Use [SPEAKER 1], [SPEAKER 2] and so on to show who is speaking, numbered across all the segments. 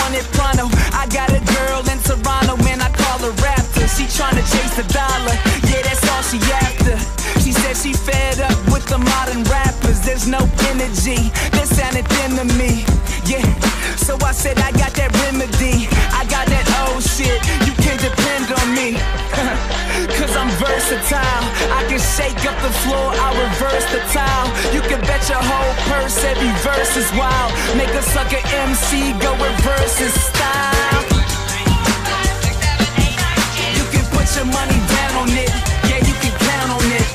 [SPEAKER 1] want it pronto. I got a girl in Toronto, man, I call her Raptor. She tryna chase the dollar, yeah, that's all she after. She said she fed up with the modern rappers. There's no energy, that sounded thin to me, yeah. So I said I got that remedy, I got that old shit, you can depend on me. Cause I'm versatile, I can shake up the floor, I'll reverse the tile. You can bet your whole purse, every verse is wild. Make a sucker MC go reverse his style. You can put your money down on it, yeah, you can count on it.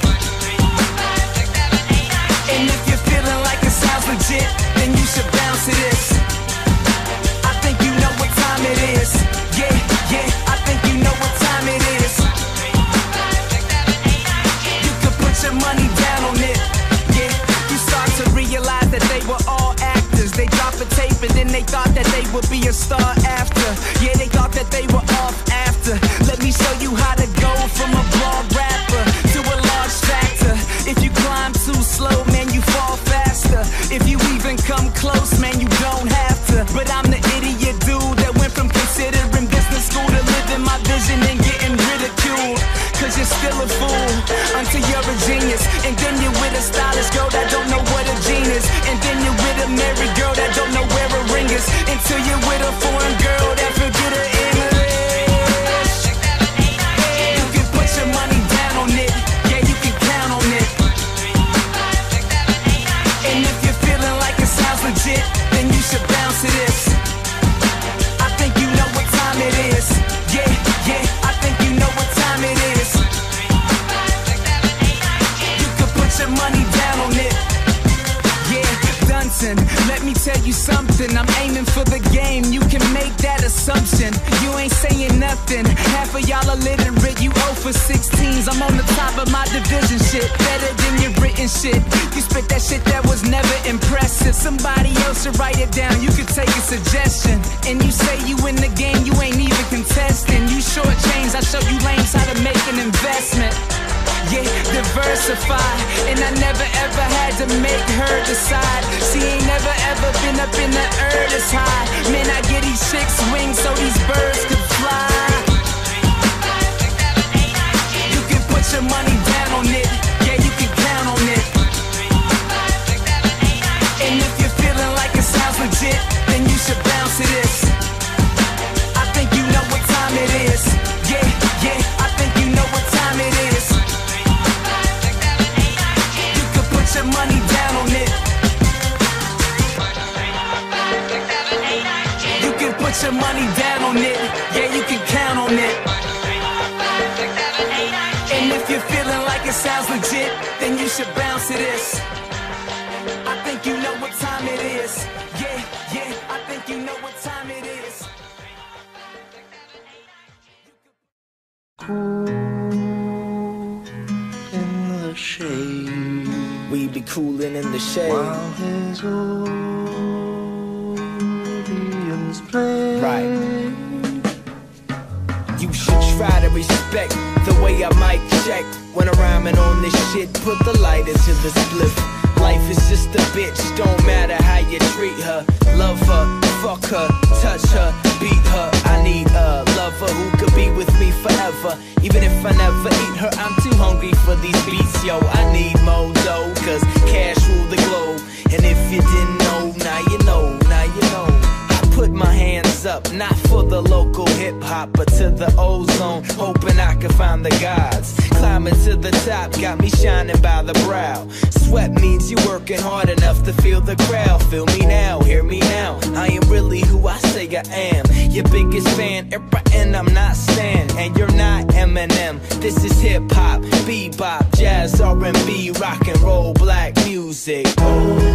[SPEAKER 1] And if you're feeling like it sounds legit, then you should bounce to this. I think you know what time it is, yeah, yeah, I think you know what time it is. You can put your money down on it, yeah. You start to realize that they were all actors. They dropped a tape and then they thought that they would be a star after. Yeah, they thought that they were off after. Let me show you how to go from a blog rapper to a large factor. If you climb too slow, man, you fall faster. If you even come close, man, you don't have to. But I'm the idiot dude that went from considering business school to living my vision and getting ridiculed. Cause you're still a fool until you're a genius. And then you're with a stylish girl that don't know what a gene is. And then you're with a married girl that don't know where a ring is. Until you're with a foreign girl that forget her English. You can put your money down on it, yeah, you can count on it. And if you're feeling like it sounds legit, then you should bounce to this. I think you know what time it is, yeah, yeah, I think you know what time it is. You can put your money down on it, yeah. Dunson, let me tell you something, I'm aiming for the game, you can make that assumption. You ain't saying nothing, half of y'all illiterate, you 0 for 16s. I'm on the top of my division, shit, better than your written shit. You spit that shit that was never impressive. Somebody else should write it down, you could take a suggestion. And you say you in the game, you ain't even contesting. You short change, I show you lames how to make an investment. Yeah, diversify, and I never ever had to make her decide. She ain't never ever been up in the earth this high. Man, I get these chicks wings so these birds could fly. You can put your money down on it, yeah, you can count on it. And if you're feeling like it sounds legit, then you should bounce to this. I think you know what time it is, yeah, yeah, I think you know what time it is. Put your money down on it. You can put your money down on it, yeah, you can count on it. And if you're feeling like it sounds legit, then you should bounce to this. I think you know what time it is, yeah, yeah, I think you know what time it is.
[SPEAKER 2] Cool in the shade.
[SPEAKER 3] We be coolin' in the shade
[SPEAKER 2] while his audience play.
[SPEAKER 3] Right. You should try to respect the way I mic check when I'm rhyming on this shit. Put the light into the spliff. Life is just a bitch, don't matter how you treat her. Love her, fuck her, touch her, beat her. I need a lover who could be with me forever. Even if I never eat her, I'm too hungry for these beats, yo. I need more dough, cause cash rule the globe. And if you didn't know, now you know, now you know. I put my hands up, not for the local hip-hop, but to the ozone, hoping I can find the gods. Climbing to the top, got me shining by the brow. Sweat means you working hard enough to feel the crowd. Feel me now, hear me now, I am really who I say I am. Your biggest fan, and I'm not Stan. And you're not Eminem, this is hip-hop, bebop, jazz, R&B, rock and roll, black music. Oh.